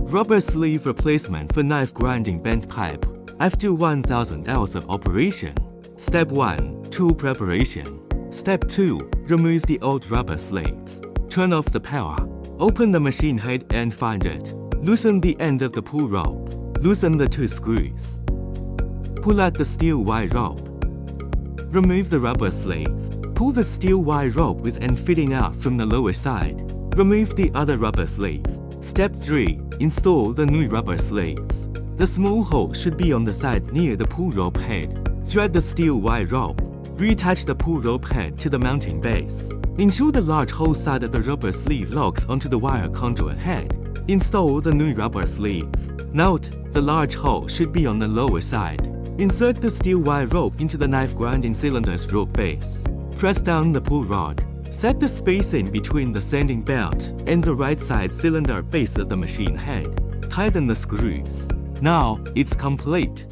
Rubber sleeve replacement for knife grinding bent pipe. After 1000 hours of operation. Step 1. Tool preparation. Step 2. Remove the old rubber sleeves. Turn off the power. Open the machine head and find it. Loosen the end of the pull rope. Loosen the 2 screws. Pull out the steel wire rope. Remove the rubber sleeve. Pull the steel wire rope with end fitting out from the lower side. Remove the other rubber sleeve. Step 3. Install the new rubber sleeves. The small hole should be on the side near the pull rope head. Thread the steel wire rope. Reattach the pull rope head to the mounting base. Ensure the large hole side of the rubber sleeve locks onto the wire conduit head. Install the new rubber sleeve. Note, the large hole should be on the lower side. Insert the steel wire rope into the knife grinding cylinder's rope base. Press down the pull rod. Set the spacing between the sanding belt and the right side cylinder base of the machine head. Tighten the screws. Now, it's complete.